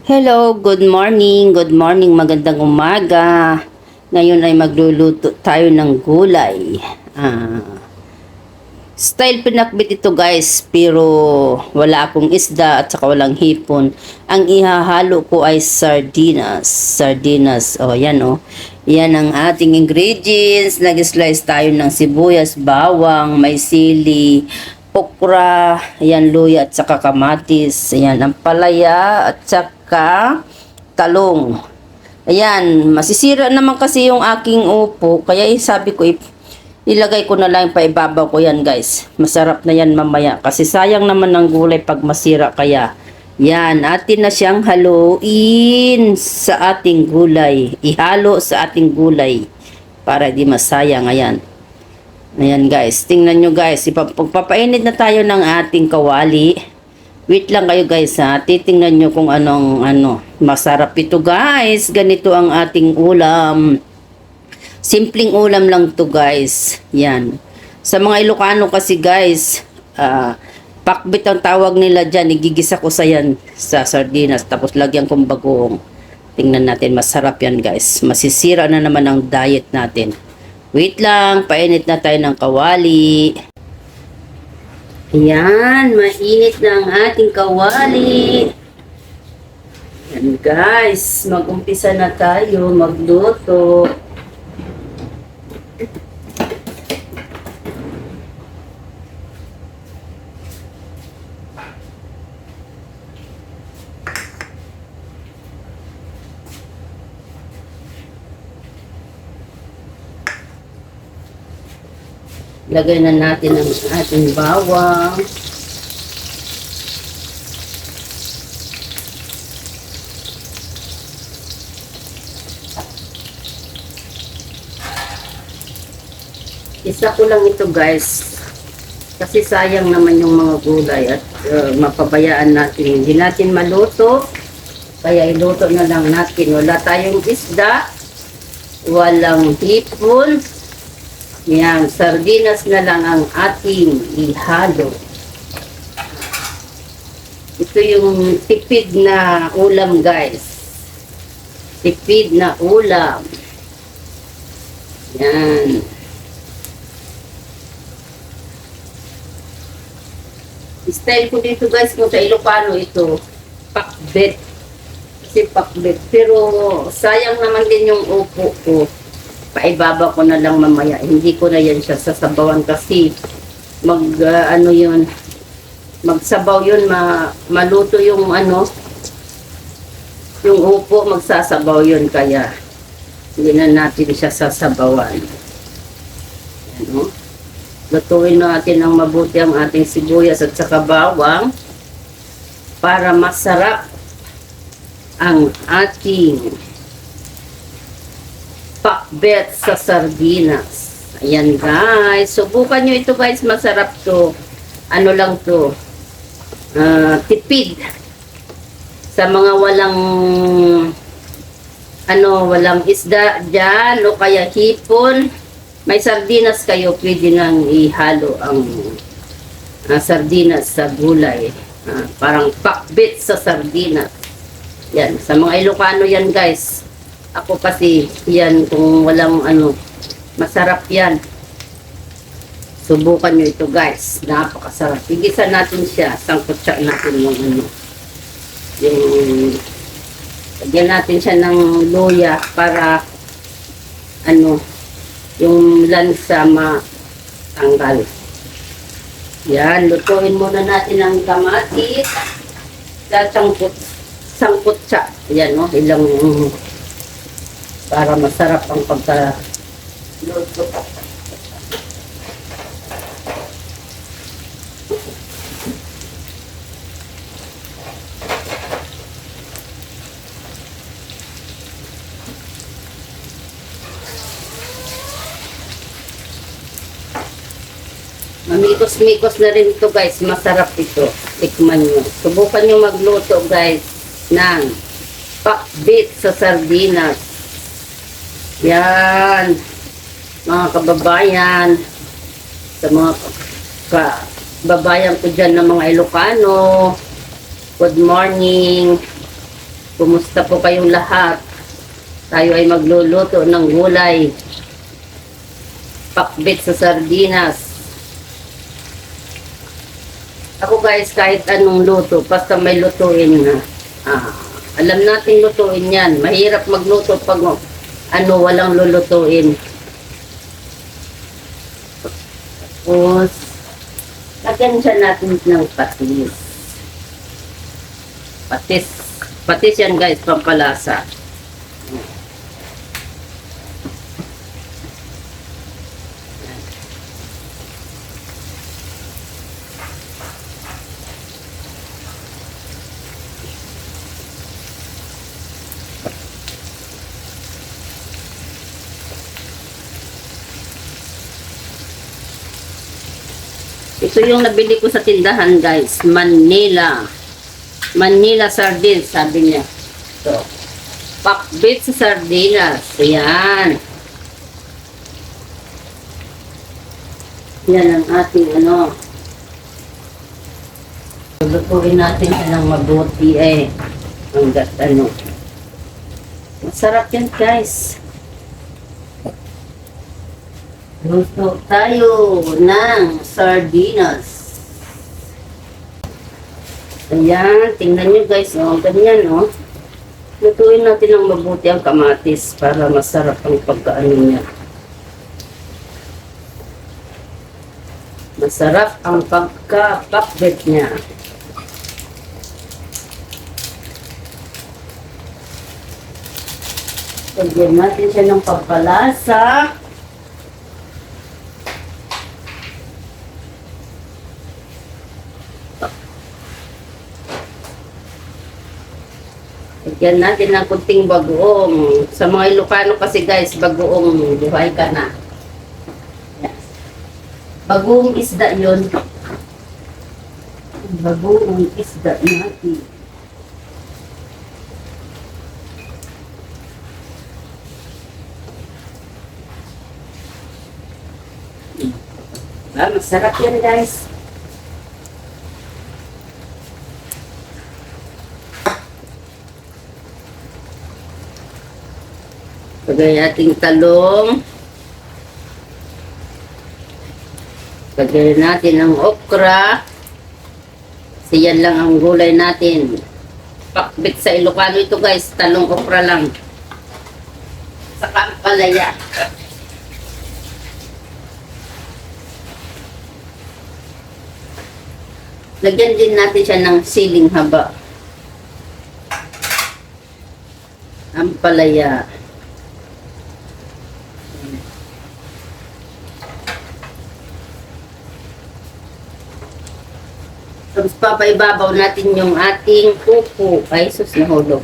Hello, good morning, magandang umaga. Ngayon ay magluluto tayo ng gulay. Style pinakbit ito guys, pero wala akong isda at saka walang hipon. Ang ihahalo ko ay sardinas. Sardinas, yan Yan ang ating ingredients. Nag-slice tayo ng sibuyas, bawang, may sili, okra, ayan, luya at saka kamatis. Ayan, ang palaya at saka talong. Ayan, masisira naman kasi yung aking upo. Kaya sabi ko, ilagay ko na lang paibabaw ko yan guys. Masarap na yan mamaya. Kasi sayang naman ng gulay pag masira. Kaya, yan, atin na siyang haluin sa ating gulay. Ihalo sa ating gulay. Para di masayang. Ayan. Ayan guys, tingnan nyo guys, pagpapainit na tayo ng ating kawali. Wait lang kayo guys ha, titingnan nyo kung masarap ito guys. Ganito ang ating ulam. Simpleng ulam lang to guys. Yan. Sa mga Ilocano kasi guys, pakbit ang tawag nila dyan. Igigisa ko sa yan, sa sardinas, tapos lagyan kong bagoong. Tingnan natin, masarap yan guys. Masisira na naman ang diet natin. Wait lang, painit na tayo ng kawali. Ayan, mainit na ang ating kawali. Ayan guys, mag-umpisa na tayo magluto. Lagay na natin ang ating bawang. Isa ko lang ito guys. Kasi sayang naman yung mga gulay at mapabayaan natin. Hindi natin maluto. Kaya iluto na lang natin. Wala tayong isda. Walang hipon. Yan, sardinas na lang ang ating ihalo. Ito yung tipid na ulam guys. Tipid na ulam. Yan. Style ko dito guys, kung sa Ilocano ito, pakbet. Kasi pakbet. Pero sayang naman din yung upo ko. Paibaba ko na lang mamaya. Hindi ko na yan siya sasabawan kasi magsabaw yun, maluto yung yung upo, magsasabaw yun. Kaya hindi na natin siya sasabawan. Lutuin natin ng mabuti ang ating sibuyas at saka bawang para masarap ang ating pakbet sa sardinas. Ayan guys. Subukan nyo ito guys. Masarap to. Ano lang to. Tipid. Sa mga walang isda dyan o kaya hipon. May sardinas kayo. Pwede nang ihalo ang sardinas sa gulay. Parang pakbet sa sardinas. Yan. Sa mga Ilocano yan guys. Ako kasi, yan, kung walang masarap yan. Subukan nyo ito guys. Napakasarap. Igisa natin siya. Sangkutsa natin yung lagyan natin siya ng luya para yung lansa matanggal. Yan, lutuin muna natin ang kamatis. Sangkutsa. Yan, ilang para masarap ang pagka-luto. Mamikos-mikos na rin ito guys. Masarap ito. Tikman nyo. Subukan nyo magluto guys ng pakbit sa sardinas. Yan, mga kababayan, sa mga kababayan ko dyan ng mga Ilocano, good morning. Kumusta po kayong lahat? Tayo ay magluluto ng gulay. Pakbit sa sardinas. Ako guys, kahit anong luto, basta may lutuin na. Alam natin lutuin yan. Mahirap magluto pag walang lulutuin. Tapos, lagyan siya natin ng patis. Patis yan guys, pampalasa. Ito yung nabili ko sa tindahan guys, Manila sardines, sabi niya. So, pakbit sa sardinas. Ayan. Yan ang ating lutuin natin ng mabuti hanggat masarap yan guys. Luto tayo ng sardinas. Ayan, tingnan nyo guys, ganyan, lutuin natin ng mabuti ang kamatis para masarap ang pagkaano niya. Masarap ang pagka-pakbet niya. Lagyan natin siya ng pampalasa. Lagyan natin ng kunting bagoong. Sa mga Ilocano kasi guys, bagoong buhay ka na. Yan. Bagoong isda yun. Bagoong isda natin. Masarap yan guys. Lagay ating talong. Lagay natin ang okra. Kasi yan lang ang gulay natin. Pakbit sa Ilocano ito guys. Talong okra lang. Saka palaya. Lagyan din natin siya ng siling haba. Ang palaya. Tapos papaibabaw natin yung ating pupo. Ay, sus, nahulog.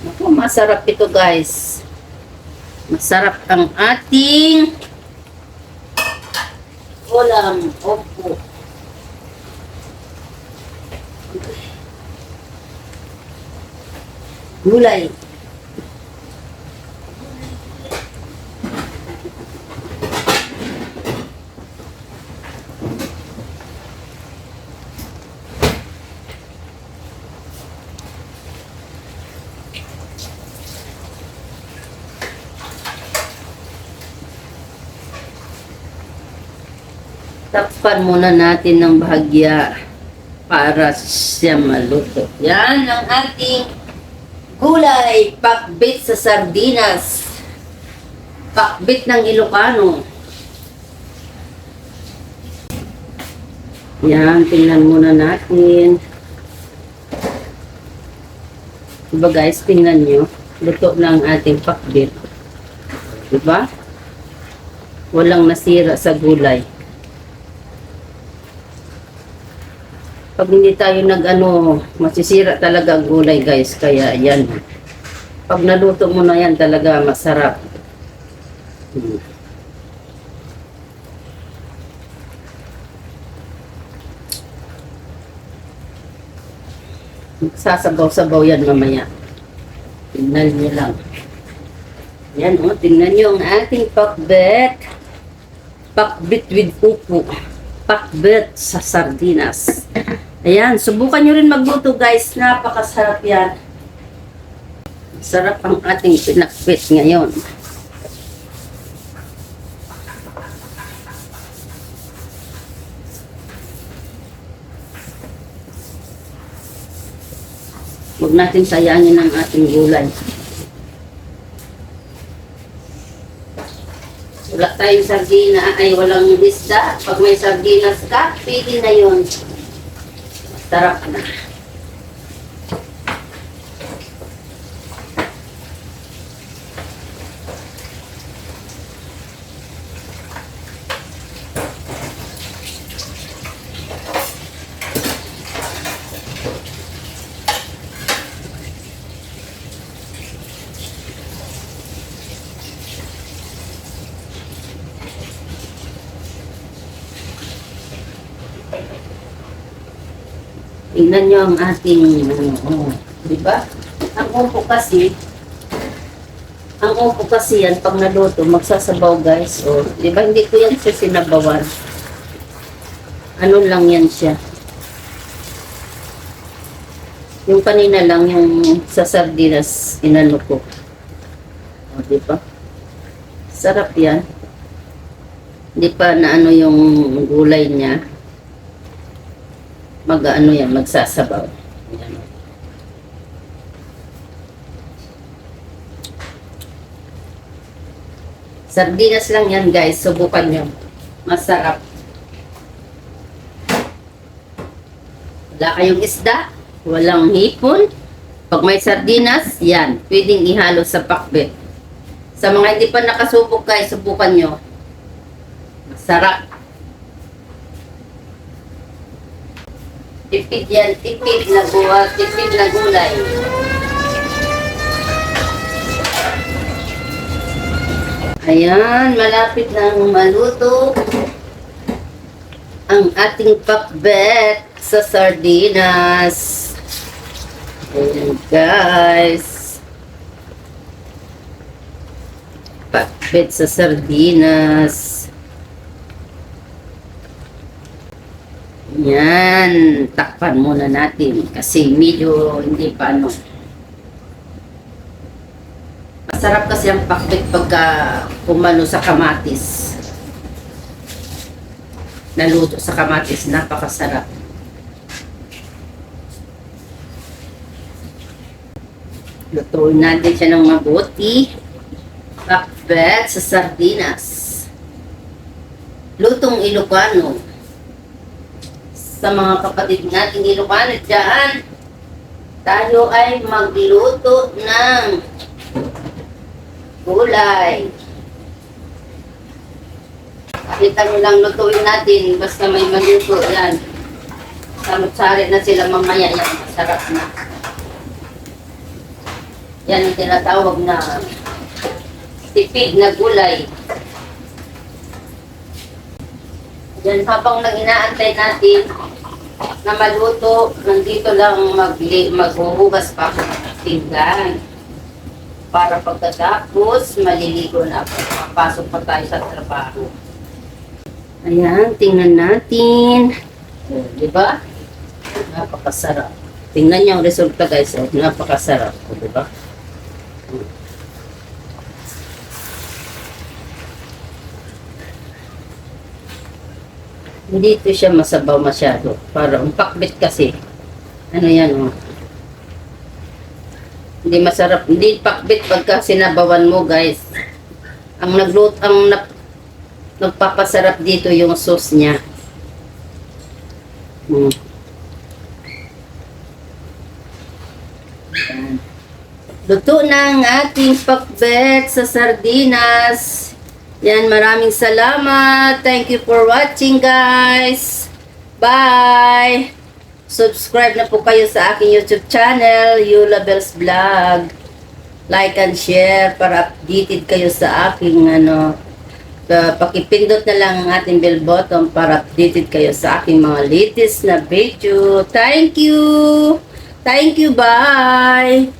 Naku, masarap ito guys. Masarap ang ating ulam. Opo. Gulay. Takpan muna natin ng bahagya para siya maluto. Yan ang ating gulay, pakbit sa sardinas. Pakbit ng Ilocano. Yan, tingnan muna natin. Diba guys, tingnan nyo. Luto ng ating pakbit. Diba? Walang nasira sa gulay. Pag hindi tayo masisira talaga ang gulay guys. Kaya yan. Pag naluto mo na yan talaga masarap. Sasabaw-sabaw yan mamaya. Tingnan nyo lang. Yan tingnan nyo ang ating pakbet. Pakbit with upo. Pakbet sa sardinas. Ayan, subukan nyo rin magluto guys. Napakasarap yan. Sarap ang ating pinakbit ngayon. Huwag natin sayangin ang ating gulay. Wala tayong sardina, ay walang isda. Pag may sardinas ka, pili na yun. Sarap na. Tingnan nyo ang ating, di ba? Ang upo kasi yan, pag naluto, magsasabaw guys. O, di ba, hindi ko yan siya sinabawan. Ano lang yan siya. Yung kanina lang, yung sa sardinas, inano ko. O, di ba? Sarap yan. Hindi pa na ano yung gulay niya. Mag-ano yan, magsasabaw. Yan. Sardinas lang yan guys, subukan nyo. Masarap. Wala kayong isda, walang hipon. Pag may sardinas, yan, pwedeng ihalo sa pakbet. Sa mga hindi pa nakasubok guys, subukan nyo. Masarap. Tipid yan, tipid na buhat, tipid na gulay. Ayan, malapit na maluto ang ating pakbet sa sardinas. Ayan guys. Pakbet sa sardinas. Yan, takpan muna natin kasi medyo hindi pa ano. Masarap kasi ang pakbet pagka kumano sa kamatis. Naluto sa kamatis, napakasarap. Lutuin natin siya ng mabuti. Pakbet sa sardinas. Lutong Ilocano. Sa mga kapatid nating Ilocano dyan, tayo ay magluto ng gulay. Kita nyo lang lutuin natin, basta may maluto yan. Samot-sari na sila mamaya, yan, masarap na. Yan ang tinatawag na tipid na gulay. Yan, habang nag-inaantay natin na maluto, nandito lang maghuhugas pa ako ng pinggan. Para pagkatapos, maliligo na ako. Papasok pa tayo sa trabaho. Ayan, tingnan natin. O, diba? Napakasarap. Tingnan niyo ang resulta guys. O, napakasarap. O, diba? Hindi ito siya masabaw masyado. Para ang pakbet kasi, ano yan o. Hindi masarap. Hindi pakbet pagka sinabawan mo guys. Ang nagpapasarap dito yung sauce niya. Luto na ang ating pakbet sa sardinas. Yan, maraming salamat. Thank you for watching, guys. Bye! Subscribe na po kayo sa aking YouTube channel, Eula Bells Vlog. Like and share para updated kayo sa aking pakipindot na lang ang ating bell button para updated kayo sa aking mga latest na video. Thank you! Thank you, bye!